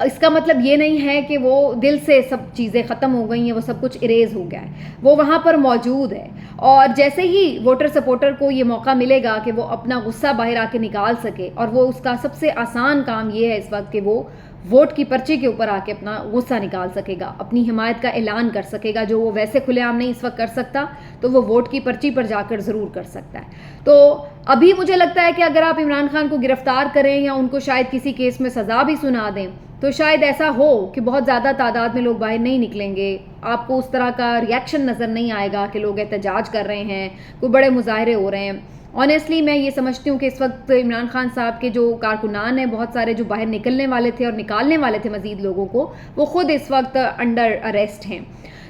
اس کا مطلب یہ نہیں ہے کہ وہ دل سے سب چیزیں ختم ہو گئی ہیں، وہ سب کچھ اریز ہو گیا ہے، وہ وہاں پر موجود ہے. اور جیسے ہی ووٹر سپورٹر کو یہ موقع ملے گا کہ وہ اپنا غصہ باہر آ کے نکال سکے، اور وہ اس کا سب سے آسان کام یہ ہے اس وقت کہ وہ ووٹ کی پرچی کے اوپر آ کے اپنا غصہ نکال سکے گا، اپنی حمایت کا اعلان کر سکے گا، جو وہ ویسے کھلے عام نہیں اس وقت کر سکتا، تو وہ ووٹ کی پرچی پر جا کر ضرور کر سکتا ہے. تو ابھی مجھے لگتا ہے کہ اگر آپ عمران خان کو گرفتار کریں یا ان کو شاید کسی کیس میں سزا بھی سنا دیں تو شاید ایسا ہو کہ بہت زیادہ تعداد میں لوگ باہر نہیں نکلیں گے، آپ کو اس طرح کا ریئیکشن نظر نہیں آئے گا کہ لوگ احتجاج کر رہے ہیں، کوئی بڑے مظاہرے ہو رہے ہیں. آنیسٹلی میں یہ سمجھتی ہوں کہ اس وقت عمران خان صاحب کے جو کارکنان ہیں بہت سارے جو باہر نکلنے والے تھے اور نکالنے والے تھے مزید لوگوں کو، وہ خود اس وقت انڈر اریسٹ ہیں.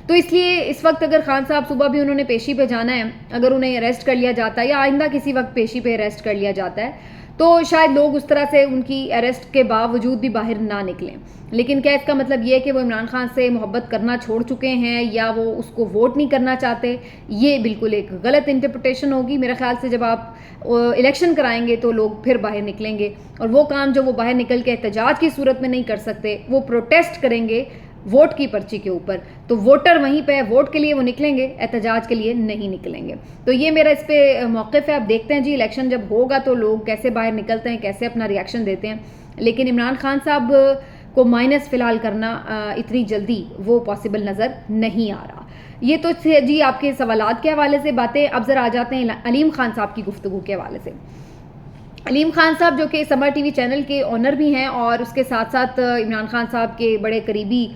تو اس لیے اس وقت اگر خان صاحب صبح بھی انہوں نے پیشی پہ جانا ہے، اگر انہیں اریسٹ کر لیا جاتا ہے یا آئندہ کسی وقت پیشی پہ اریسٹ کر لیا جاتا ہے تو شاید لوگ اس طرح سے ان کی اریسٹ کے باوجود بھی باہر نہ نکلیں. لیکن کیا اس کا مطلب یہ ہے کہ وہ عمران خان سے محبت کرنا چھوڑ چکے ہیں یا وہ اس کو ووٹ نہیں کرنا چاہتے؟ یہ بالکل ایک غلط انٹرپریٹیشن ہوگی. میرے خیال سے جب آپ الیکشن کرائیں گے تو لوگ پھر باہر نکلیں گے، اور وہ کام جو وہ باہر نکل کے احتجاج کی صورت میں نہیں کر سکتے، وہ پروٹیسٹ کریں گے ووٹ کی پرچی کے اوپر. تو ووٹر وہیں پہ ووٹ کے لیے وہ نکلیں گے، احتجاج کے لیے نہیں نکلیں گے. تو یہ میرا اس پہ موقف ہے. اب دیکھتے ہیں جی الیکشن جب ہوگا تو لوگ کیسے باہر نکلتے ہیں، کیسے اپنا ریئیکشن دیتے ہیں. لیکن عمران خان صاحب کو مائنس فی الحال کرنا اتنی جلدی وہ پاسبل نظر نہیں آ رہا. یہ تو جی آپ کے سوالات کے حوالے سے باتیں. اب ذرا آ جاتے ہیں علیم خان صاحب کی گفتگو کے حوالے سے. علیم خان صاحب جو کہ سمر ٹی وی چینل کے آنر بھی ہیں اور اس کے ساتھ ساتھ عمران خان صاحب کے بڑے قریبی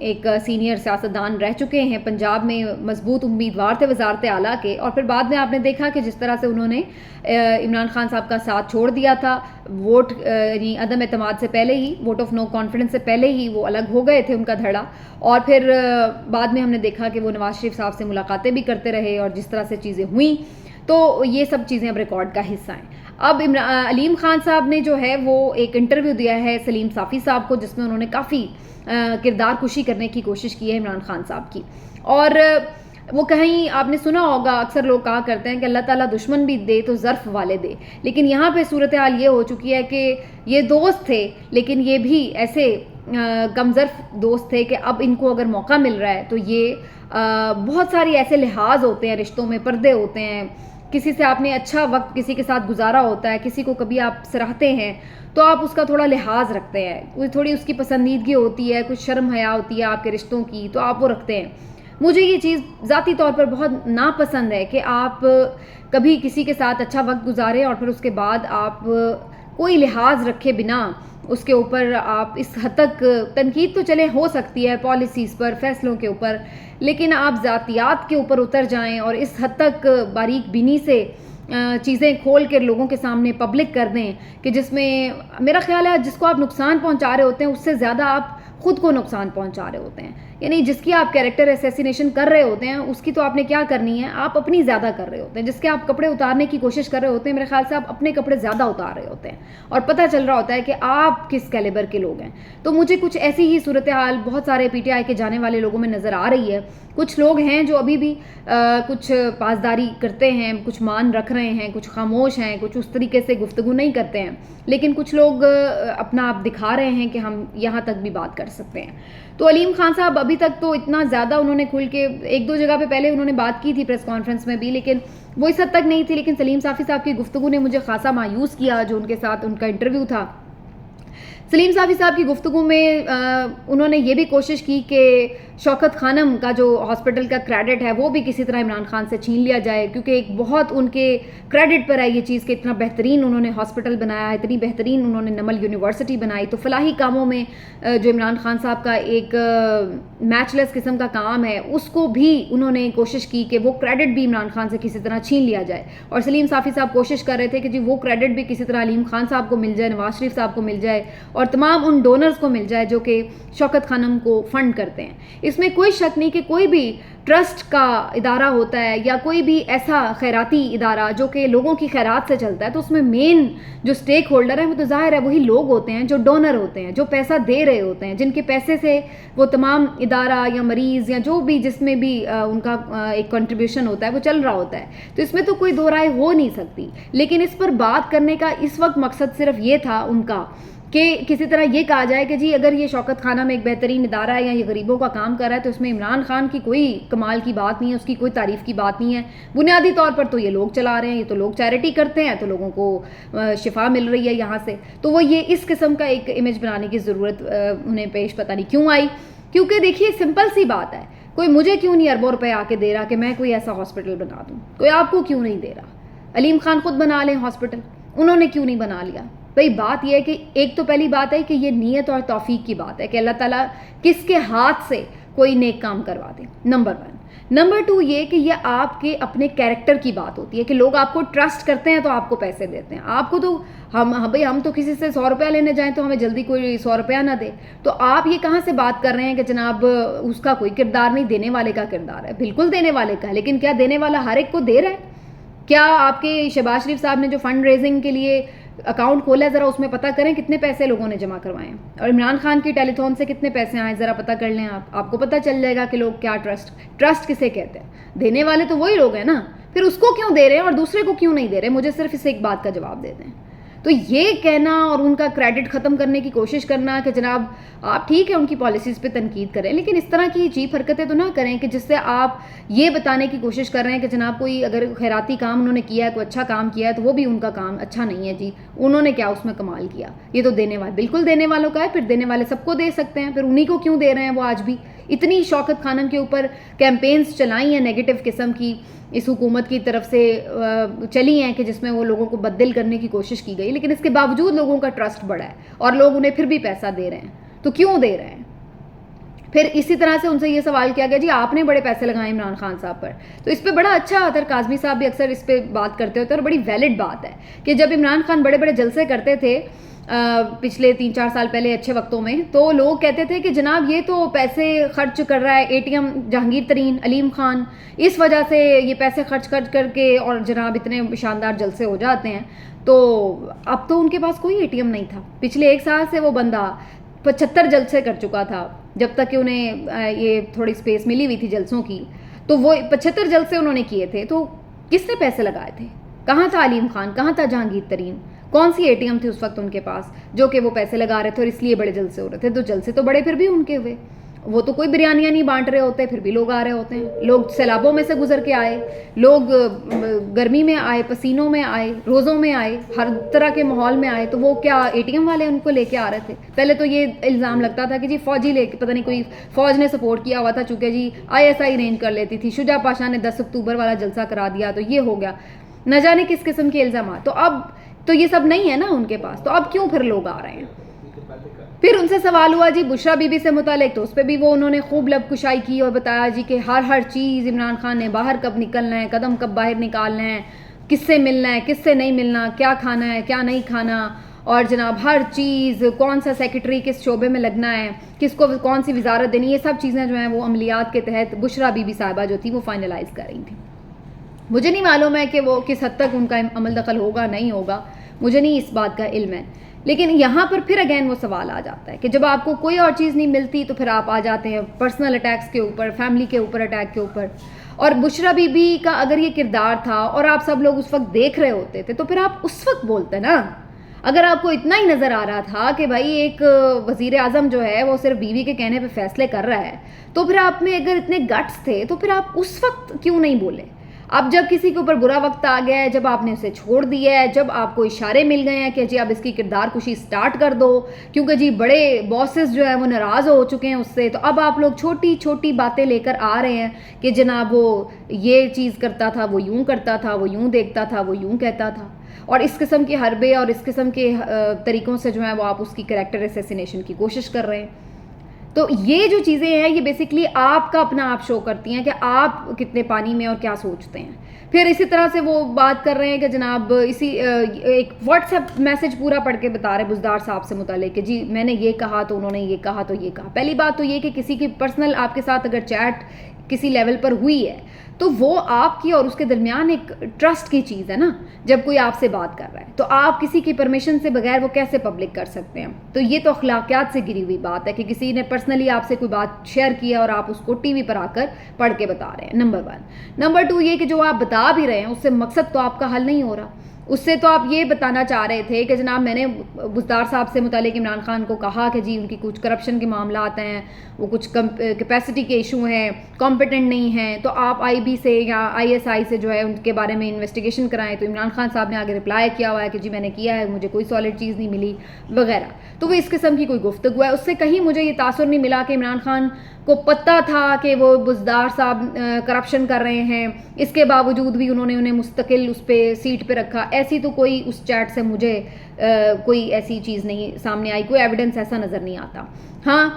ایک سینئر سیاستدان رہ چکے ہیں، پنجاب میں مضبوط امیدوار تھے وزارت اعلیٰ کے، اور پھر بعد میں آپ نے دیکھا کہ جس طرح سے انہوں نے عمران خان صاحب کا ساتھ چھوڑ دیا تھا، ووٹ یعنی عدم اعتماد سے پہلے ہی، ووٹ آف نو کانفیڈنس سے پہلے ہی وہ الگ ہو گئے تھے ان کا دھڑا. اور پھر بعد میں ہم نے دیکھا کہ وہ نواز شریف صاحب سے ملاقاتیں بھی کرتے رہے اور جس طرح سے چیزیں ہوئیں، تو یہ سب چیزیں اب ریکارڈ کا حصہ ہیں. اب علیم خان صاحب نے جو ہے وہ ایک انٹرویو دیا ہے سلیم صافی صاحب کو، جس میں انہوں نے کافی کردار کشی کرنے کی کوشش کی ہے عمران خان صاحب کی. اور وہ کہیں آپ نے سنا ہوگا، اکثر لوگ کہا کرتے ہیں کہ اللہ تعالیٰ دشمن بھی دے تو ظرف والے دے. لیکن یہاں پہ صورتحال یہ ہو چکی ہے کہ یہ دوست تھے لیکن یہ بھی ایسے کم ظرف دوست تھے کہ اب ان کو اگر موقع مل رہا ہے تو یہ بہت ساری ایسے لحاظ ہوتے ہیں رشتوں میں، پردے ہوتے ہیں. کسی سے آپ نے اچھا وقت کسی کے ساتھ گزارا ہوتا ہے، کسی کو کبھی آپ سراہتے ہیں تو آپ اس کا تھوڑا لحاظ رکھتے ہیں، کوئی تھوڑی اس کی پسندیدگی ہوتی ہے، کچھ شرم حیا ہوتی ہے آپ کے رشتوں کی، تو آپ وہ رکھتے ہیں. مجھے یہ چیز ذاتی طور پر بہت ناپسند ہے کہ آپ کبھی کسی کے ساتھ اچھا وقت گزاریں اور پھر اس کے بعد آپ کوئی لحاظ رکھے بنا اس کے اوپر آپ اس حد تک تنقید تو چلے ہو سکتی ہے پالیسیز پر، فیصلوں کے اوپر، لیکن آپ ذاتیات کے اوپر اتر جائیں اور اس حد تک باریک بینی سے چیزیں کھول کے لوگوں کے سامنے پبلک کر دیں کہ جس میں میرا خیال ہے جس کو آپ نقصان پہنچا رہے ہوتے ہیں اس سے زیادہ آپ خود کو نقصان پہنچا رہے ہوتے ہیں. یعنی جس کی آپ کیریکٹر اسیسینیشن کر رہے ہوتے ہیں اس کی تو آپ نے کیا کرنی ہے، آپ اپنی زیادہ کر رہے ہوتے ہیں. جس کے آپ کپڑے اتارنے کی کوشش کر رہے ہوتے ہیں میرے خیال سے آپ اپنے کپڑے زیادہ اتار رہے ہوتے ہیں اور پتہ چل رہا ہوتا ہے کہ آپ کس کیلیبر کے لوگ ہیں. تو مجھے کچھ ایسی ہی صورتحال بہت سارے پی ٹی آئی کے جانے والے لوگوں میں نظر آ رہی ہے. کچھ لوگ ہیں جو ابھی بھی کچھ پاسداری کرتے ہیں، کچھ مان رکھ رہے ہیں، کچھ خاموش ہیں، کچھ اس طریقے سے گفتگو نہیں کرتے ہیں، لیکن کچھ لوگ اپنا آپ دکھا رہے ہیں کہ ہم یہاں تک بھی بات کر سکتے ہیں. تو علیم خان صاحب ابھی تک تو اتنا زیادہ انہوں نے کھل کے ایک دو جگہ پہ پہلے انہوں نے بات کی تھی پریس کانفرنس میں بھی، لیکن وہ اس حد تک نہیں تھی. لیکن سلیم صافی صاحب کی گفتگو نے مجھے خاصا مایوس کیا، جو ان کے ساتھ ان کا انٹرویو تھا. سلیم صافی صاحب کی گفتگو میں انہوں نے یہ بھی کوشش کی کہ شوکت خانم کا جو ہاسپٹل کا کریڈٹ ہے وہ بھی کسی طرح عمران خان سے چھین لیا جائے، کیونکہ ایک بہت ان کے کریڈٹ پر ہے یہ چیز کہ اتنا بہترین انہوں نے ہاسپٹل بنایا، اتنی بہترین انہوں نے نمل یونیورسٹی بنائی. تو فلاحی کاموں میں جو عمران خان صاحب کا ایک میچ لیس قسم کا کام ہے اس کو بھی انہوں نے کوشش کی کہ وہ کریڈٹ بھی عمران خان سے کسی طرح چھین لیا جائے. اور سلیم صافی صاحب کوشش کر رہے تھے کہ جی وہ کریڈٹ بھی کسی طرح علیم خان صاحب کو مل جائے، نواز شریف صاحب کو مل جائے اور تمام ان ڈونرز کو مل جائے جو کہ شوکت خانم کو فنڈ کرتے ہیں. اس میں کوئی شک نہیں کہ کوئی بھی ٹرسٹ کا ادارہ ہوتا ہے یا کوئی بھی ایسا خیراتی ادارہ جو کہ لوگوں کی خیرات سے چلتا ہے تو اس میں مین جو سٹیک ہولڈر ہیں وہ تو ظاہر ہے وہی لوگ ہوتے ہیں جو ڈونر ہوتے ہیں، جو پیسہ دے رہے ہوتے ہیں، جن کے پیسے سے وہ تمام ادارہ یا مریض یا جو بھی جس میں بھی ان کا ایک کنٹریبیوشن ہوتا ہے وہ چل رہا ہوتا ہے. تو اس میں تو کوئی دو رائے ہو نہیں سکتی. لیکن اس پر بات کرنے کا اس وقت مقصد صرف یہ تھا ان کا کہ کسی طرح یہ کہا جائے کہ جی اگر یہ شوکت خانہ میں ایک بہترین ادارہ ہے یا یہ غریبوں کا کام کر رہا ہے تو اس میں عمران خان کی کوئی کمال کی بات نہیں ہے, اس کی کوئی تعریف کی بات نہیں ہے. بنیادی طور پر تو یہ لوگ چلا رہے ہیں, یہ تو لوگ چیریٹی کرتے ہیں, تو لوگوں کو شفا مل رہی ہے یہاں سے. تو وہ یہ اس قسم کا ایک امیج بنانے کی ضرورت انہیں پیش پتہ نہیں کیوں آئی. کیونکہ دیکھیے سمپل سی بات ہے, کوئی مجھے کیوں نہیں اربوں روپے آ کے دے رہا کہ میں کوئی ایسا ہاسپٹل بنا دوں, کوئی آپ کو کیوں نہیں دے رہا. علیم خان خود بنا لیں ہاسپٹل, انہوں نے کیوں نہیں بنا لیا. بھئی بات یہ ہے کہ ایک تو پہلی بات ہے کہ یہ نیت اور توفیق کی بات ہے کہ اللہ تعالیٰ کس کے ہاتھ سے کوئی نیک کام کروا دے, نمبر 1. نمبر 2 یہ کہ یہ آپ کے اپنے کیریکٹر کی بات ہوتی ہے کہ لوگ آپ کو ٹرسٹ کرتے ہیں تو آپ کو پیسے دیتے ہیں. آپ کو تو ہم تو کسی سے 100 روپیہ لینے جائیں تو ہمیں جلدی کوئی 100 روپیہ نہ دے. تو آپ یہ کہاں سے بات کر رہے ہیں کہ جناب اس کا کوئی کردار نہیں, دینے والے کا کردار ہے. بالکل دینے والے کا ہے, لیکن کیا دینے والا ہر ایک کو دے رہا ہے؟ کیا آپ کے شہباز شریف صاحب نے جو فنڈ ریزنگ کے لیے اکاؤنٹ کھولا ہے ذرا اس میں پتہ کریں کتنے پیسے لوگوں نے جمع کروائے ہیں, اور عمران خان کی ٹیلی تھون سے کتنے پیسے آئے ذرا پتہ کر لیں. آپ کو پتہ چل جائے گا کہ لوگ کیا ٹرسٹ کسے کہتے ہیں. دینے والے تو وہی لوگ ہیں نا, پھر اس کو کیوں دے رہے ہیں اور دوسرے کو کیوں نہیں دے رہے؟ مجھے صرف اس سے ایک بات کا جواب دے دیں. تو یہ کہنا اور ان کا کریڈٹ ختم کرنے کی کوشش کرنا کہ جناب آپ ٹھیک ہے ان کی پالیسیز پہ تنقید کریں, لیکن اس طرح کی چیپ حرکتیں تو نہ کریں کہ جس سے آپ یہ بتانے کی کوشش کر رہے ہیں کہ جناب کوئی اگر خیراتی کام انہوں نے کیا ہے, کوئی اچھا کام کیا ہے, تو وہ بھی ان کا کام اچھا نہیں ہے. جی انہوں نے کیا اس میں کمال کیا؟ یہ تو دینے والے, بالکل دینے والوں کا ہے. پھر دینے والے سب کو دے سکتے ہیں, پھر انہی کو کیوں دے رہے ہیں وہ آج بھی؟ اتنی شوکت خانم کے اوپر کیمپینز چلائی ہیں نیگیٹو قسم کی اس حکومت کی طرف سے چلی ہیں کہ جس میں وہ لوگوں کو بددل کرنے کی کوشش کی گئی, لیکن اس کے باوجود لوگوں کا ٹرسٹ بڑھا ہے اور لوگ انہیں پھر بھی پیسہ دے رہے ہیں. تو کیوں دے رہے ہیں؟ پھر اسی طرح سے ان سے یہ سوال کیا گیا جی آپ نے بڑے پیسے لگائے عمران خان صاحب پر, تو اس پہ بڑا اچھا اتر کاظمی صاحب بھی اکثر اس پہ بات کرتے ہوتے ہیں, اور بڑی ویلڈ بات ہے کہ جب عمران خان بڑے بڑے جلسے کرتے تھے پچھلے 3-4 سال پہلے اچھے وقتوں میں, تو لوگ کہتے تھے کہ جناب یہ تو پیسے خرچ کر رہا ہے اے ٹی ایم جہانگیر ترین علیم خان, اس وجہ سے یہ پیسے خرچ کر کے اور جناب اتنے شاندار جلسے ہو جاتے ہیں. تو اب تو ان کے پاس کوئی اے ٹی ایم نہیں تھا. پچھلے 1 سال سے وہ بندہ 75 جلسے کر چکا تھا, جب تک کہ انہیں یہ تھوڑی سپیس ملی ہوئی تھی جلسوں کی, تو وہ 75 جلسے انہوں نے کیے تھے. تو کس نے پیسے لگائے تھے؟ کہاں تھا علیم خان, کہاں تھا جہانگیر ترین؟ کون سی اے ٹی ایم تھی اس وقت ان کے پاس جو کہ وہ پیسے لگا رہے تھے, اور اس لیے بڑے جلسے ہو رہے تھے. تو جلسے تو بڑے پھر بھی ان کے ہوئے, وہ تو کوئی بریانیاں نہیں بانٹ رہے ہوتے, پھر بھی لوگ آ رہے ہوتے ہیں. لوگ سیلابوں میں سے گزر کے آئے, لوگ گرمی میں آئے, پسینوں میں آئے, روزوں میں آئے, ہر طرح کے ماحول میں آئے. تو وہ کیا اے ٹی ایم والے ان کو لے کے آ رہے تھے؟ پہلے تو یہ الزام لگتا تھا کہ جی فوجی لے کے, پتہ نہیں کوئی فوج نے سپورٹ کیا ہوا تھا, چونکہ جی ISI ارینج کر لیتی تھی. شجاع پاشا نے 10 اکتوبر والا جلسہ کرا دیا تو یہ ہو گیا, نہ جانے کس قسم کے الزامات. تو اب تو یہ سب نہیں ہے نا ان کے پاس, تو اب کیوں پھر لوگ آ رہے ہیں؟ پھر ان سے سوال ہوا جی بشرا بی بی سے متعلق, تو اس پہ بھی وہ انہوں نے خوب لب کشائی کی اور بتایا جی کہ ہر چیز عمران خان نے باہر کب نکلنا ہے, قدم کب باہر نکالنا ہے, کس سے ملنا ہے, کس سے نہیں ملنا, کیا کھانا ہے, کیا نہیں کھانا, اور جناب ہر چیز, کون سا سیکرٹری کس شعبے میں لگنا ہے, کس کو کون سی وزارت دینی, یہ سب چیزیں جو ہیں وہ عملیات کے تحت بشرا بی بی صاحبہ جو تھی وہ فائنلائز کر رہی تھیں. مجھے نہیں معلوم ہے کہ وہ کس حد تک ان کا عمل دخل ہوگا نہیں ہوگا, مجھے نہیں اس بات کا علم ہے. لیکن یہاں پر پھر اگین وہ سوال آ جاتا ہے کہ جب آپ کو کوئی اور چیز نہیں ملتی تو پھر آپ آ جاتے ہیں پرسنل اٹیکس کے اوپر, فیملی کے اوپر اٹیک کے اوپر. اور بشرا بی بی کا اگر یہ کردار تھا اور آپ سب لوگ اس وقت دیکھ رہے ہوتے تھے تو پھر آپ اس وقت بولتے نا. اگر آپ کو اتنا ہی نظر آ رہا تھا کہ بھائی ایک وزیر اعظم جو ہے وہ صرف بیوی کے کہنے پہ فیصلے کر رہا ہے, تو پھر آپ میں اگر اتنے گٹس تھے تو پھر آپ اس وقت کیوں نہیں بولے؟ اب جب کسی کے اوپر برا وقت آ گیا ہے, جب آپ نے اسے چھوڑ دیا ہے, جب آپ کو اشارے مل گئے ہیں کہ جی اب اس کی کردار کشی سٹارٹ کر دو کیونکہ جی بڑے باسز جو ہیں وہ ناراض ہو چکے ہیں اس سے, تو اب آپ لوگ چھوٹی چھوٹی باتیں لے کر آ رہے ہیں کہ جناب وہ یہ چیز کرتا تھا, وہ یوں کرتا تھا, وہ یوں دیکھتا تھا, وہ یوں کہتا تھا, اور اس قسم کے حربے اور اس قسم کے طریقوں سے جو ہے وہ آپ اس کی کریکٹر اسیسینیشن کی کوشش کر رہے ہیں. تو یہ جو چیزیں ہیں یہ بیسکلی آپ کا اپنا آپ شو کرتی ہیں کہ آپ کتنے پانی میں اور کیا سوچتے ہیں. پھر اسی طرح سے وہ بات کر رہے ہیں کہ جناب اسی ایک واٹس ایپ میسج پورا پڑھ کے بتا رہے بزدار صاحب سے متعلق کہ جی میں نے یہ کہا تو انہوں نے یہ کہا تو یہ کہا. پہلی بات تو یہ کہ کسی کی پرسنل آپ کے ساتھ اگر چیٹ کسی لیول پر ہوئی ہے تو وہ آپ کی اور اس کے درمیان ایک ٹرسٹ کی چیز ہے نا. جب کوئی آپ سے بات کر رہا ہے تو آپ کسی کی پرمیشن سے بغیر وہ کیسے پبلک کر سکتے ہیں؟ تو یہ تو اخلاقیات سے گری ہوئی بات ہے کہ کسی نے پرسنلی آپ سے کوئی بات شیئر کی ہے اور آپ اس کو ٹی وی پر آ کر پڑھ کے بتا رہے ہیں. نمبر 1. نمبر 2 یہ کہ جو آپ بتا بھی رہے ہیں اس سے مقصد تو آپ کا حل نہیں ہو رہا, اس سے تو آپ یہ بتانا چاہ رہے تھے کہ جناب میں نے بزدار صاحب سے متعلق عمران خان کو کہا کہ جی ان کی کچھ کرپشن کے معاملات ہیں, وہ کچھ کیپیسٹی کے ایشو ہیں, کمپیٹنٹ نہیں ہیں, تو آپ آئی بی سے یا آئی ایس آئی سے جو ہے ان کے بارے میں انویسٹیگیشن کرائیں. تو عمران خان صاحب نے آگے رپلائی کیا ہوا ہے کہ جی میں نے کیا ہے, مجھے کوئی سالڈ چیز نہیں ملی وغیرہ. تو وہ اس قسم کی کوئی گفتگو ہے. اس سے کہیں مجھے یہ تاثر نہیں ملا کہ عمران خان کو پتہ تھا کہ وہ بزدار صاحب کرپشن کر رہے ہیں, اس کے باوجود بھی انہوں نے انہیں مستقل اس پہ سیٹ پہ رکھا. ایسی تو کوئی اس چیٹ سے مجھے کوئی ایسی چیز نہیں سامنے آئی, کوئی ایویڈنس ایسا نظر نہیں آتا. ہاں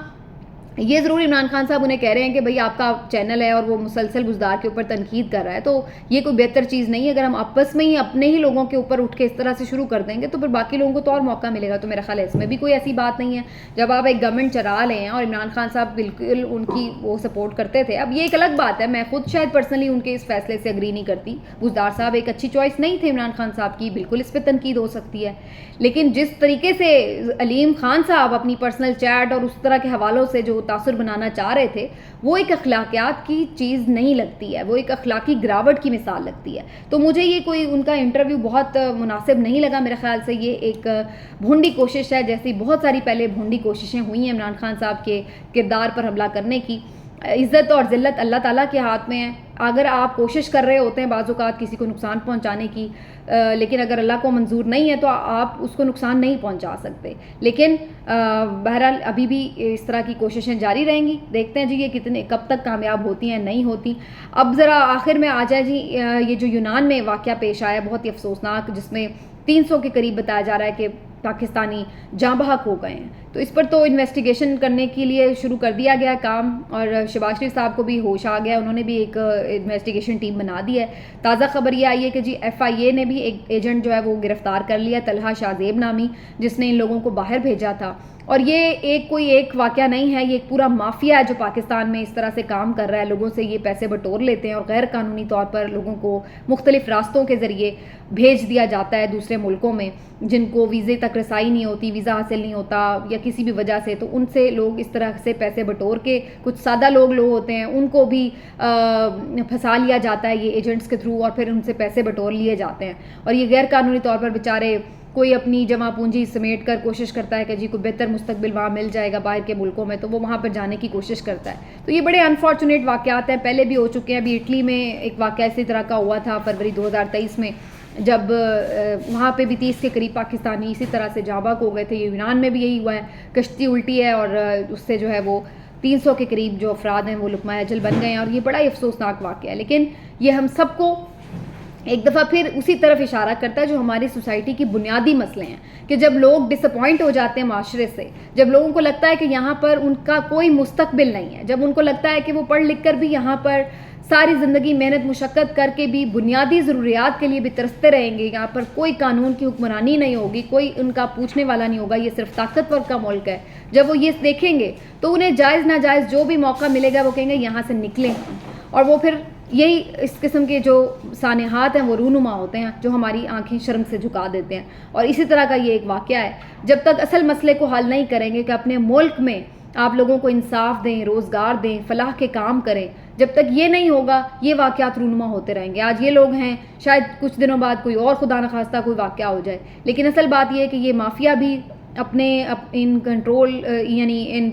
یہ ضرور عمران خان صاحب انہیں کہہ رہے ہیں کہ بھئی آپ کا چینل ہے اور وہ مسلسل بزدار کے اوپر تنقید کر رہا ہے, تو یہ کوئی بہتر چیز نہیں ہے. اگر ہم آپس میں ہی اپنے ہی لوگوں کے اوپر اٹھ کے اس طرح سے شروع کر دیں گے تو پھر باقی لوگوں کو تو اور موقع ملے گا. تو میرا خیال ہے اس میں بھی کوئی ایسی بات نہیں ہے. جب آپ ایک گورنمنٹ چلا لیں اور عمران خان صاحب بالکل ان کی وہ سپورٹ کرتے تھے, اب یہ ایک الگ بات ہے, میں خود شاید پرسنلی ان کے اس فیصلے سے اگری نہیں کرتی. بزدار صاحب ایک اچھی چوائس نہیں تھے عمران خان صاحب کی, بالکل اس پہ تنقید ہو سکتی ہے, لیکن جس طریقے سے علیم خان صاحب اپنی پرسنل چیٹ اور اس طرح کے حوالوں سے جو تاثر بنانا چاہ رہے تھے, وہ ایک اخلاقیات کی چیز نہیں لگتی ہے, وہ ایک اخلاقی گراوٹ کی مثال لگتی ہے. تو مجھے یہ کوئی ان کا انٹرویو بہت مناسب نہیں لگا. میرے خیال سے یہ ایک بھونڈی کوشش ہے, جیسی بہت ساری پہلے بھونڈی کوششیں ہوئی ہیں عمران خان صاحب کے کردار پر حملہ کرنے کی. عزت اور ذلت اللہ تعالیٰ کے ہاتھ میں ہے. اگر آپ کوشش کر رہے ہوتے ہیں بعض اوقات کسی کو نقصان پہنچانے کی, لیکن اگر اللہ کو منظور نہیں ہے تو آپ اس کو نقصان نہیں پہنچا سکتے. لیکن بہرحال ابھی بھی اس طرح کی کوششیں جاری رہیں گی. دیکھتے ہیں جی یہ کب تک کامیاب ہوتی ہیں نہیں ہوتی. اب ذرا آخر میں آ جائے جی یہ جو یونان میں واقعہ پیش آیا بہت ہی افسوسناک, جس میں 300 کے قریب بتایا جا رہا ہے کہ پاکستانی جاں بحق ہو گئے ہیں. تو اس پر تو انویسٹیگیشن کرنے کے لیے شروع کر دیا گیا کام, اور شہباز شریف صاحب کو بھی ہوش آ گیا, انہوں نے بھی ایک انویسٹیگیشن ٹیم بنا دی ہے. تازہ خبر یہ آئی ہے کہ جی ایف آئی اے نے بھی ایک ایجنٹ جو ہے وہ گرفتار کر لیا, طلحہ شاہ زیب نامی, جس نے ان لوگوں کو باہر بھیجا تھا. اور یہ کوئی ایک واقعہ نہیں ہے, یہ ایک پورا مافیا ہے جو پاکستان میں اس طرح سے کام کر رہا ہے. لوگوں سے یہ پیسے بٹور لیتے ہیں اور غیر قانونی طور پر لوگوں کو مختلف راستوں کے ذریعے بھیج دیا جاتا ہے دوسرے ملکوں میں, جن کو ویزے تک رسائی نہیں ہوتی, ویزا حاصل نہیں ہوتا یا کسی بھی وجہ سے, تو ان سے لوگ اس طرح سے پیسے بٹور کے, کچھ سادہ لوگ ہوتے ہیں ان کو بھی پھنسا لیا جاتا ہے یہ ایجنٹس کے تھرو, اور پھر ان سے پیسے بٹور لیے جاتے ہیں. اور یہ غیر قانونی طور پر بیچارے کوئی اپنی جمع پونجی سمیٹ کر کوشش کرتا ہے کہ جی کوئی بہتر مستقبل وہاں مل جائے گا باہر کے ملکوں میں, تو وہ وہاں پر جانے کی کوشش کرتا ہے. تو یہ بڑے انفارچونیٹ واقعات ہیں, پہلے بھی ہو چکے ہیں. ابھی اٹلی میں ایک واقعہ اسی طرح کا ہوا تھا فروری 2023 میں, جب وہاں پہ بھی 30 کے قریب پاکستانی اسی طرح سے جاں بحق ہو گئے تھے. یونان میں بھی یہی ہوا ہے, کشتی الٹی ہے اور اس سے جو ہے وہ 300 کے قریب جو افراد ہیں وہ لقمہ اجل بن گئے ہیں, اور یہ بڑا ہی افسوسناک واقعہ ہے. لیکن یہ ہم سب کو ایک دفعہ پھر اسی طرف اشارہ کرتا ہے جو ہماری سوسائٹی کی بنیادی مسئلے ہیں, کہ جب لوگ ڈس اپوائنٹ ہو جاتے ہیں معاشرے سے, جب لوگوں کو لگتا ہے کہ یہاں پر ان کا کوئی مستقبل نہیں ہے, جب ان کو لگتا ہے کہ وہ پڑھ لکھ کر بھی یہاں پر ساری زندگی محنت مشقت کر کے بھی بنیادی ضروریات کے لیے بھی ترستے رہیں گے, یہاں پر کوئی قانون کی حکمرانی نہیں ہوگی, کوئی ان کا پوچھنے والا نہیں ہوگا, یہ صرف طاقتور کا ملک ہے, جب وہ یہ دیکھیں گے تو انہیں جائز ناجائز جو بھی موقع ملے گا وہ کہیں گے یہاں سے نکلیں. اور وہ پھر یہی اس قسم کے جو سانحات ہیں وہ رونما ہوتے ہیں جو ہماری آنکھیں شرم سے جھکا دیتے ہیں. اور اسی طرح کا یہ ایک واقعہ ہے, جب تک اصل مسئلے کو حل نہیں کریں گے کہ اپنے ملک میں آپ لوگوں کو انصاف دیں, روزگار دیں, فلاح کے کام کریں, جب تک یہ نہیں ہوگا یہ واقعات رونما ہوتے رہیں گے. آج یہ لوگ ہیں, شاید کچھ دنوں بعد کوئی اور خدا نخواستہ کوئی واقعہ ہو جائے, لیکن اصل بات یہ ہے کہ یہ مافیا بھی اپنے ان کنٹرول یعنی ان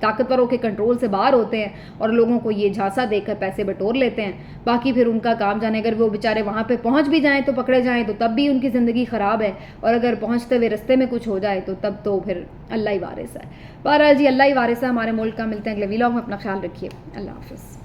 طاقتوروں کے کنٹرول سے باہر ہوتے ہیں اور لوگوں کو یہ جھانسا دے کر پیسے بٹور لیتے ہیں. باقی پھر ان کا کام جانے, اگر وہ بیچارے وہاں پہ پہنچ بھی جائیں تو پکڑے جائیں تو تب بھی ان کی زندگی خراب ہے, اور اگر پہنچتے ہوئے رستے میں کچھ ہو جائے تو تب تو پھر اللہ ہی وارث ہے. بہرحال جی اللہ ہی وارث ہے ہمارے ملک کا. ملتے ہیں اگلے ویلاگ میں, اپنا خیال رکھیے, اللہ حافظ.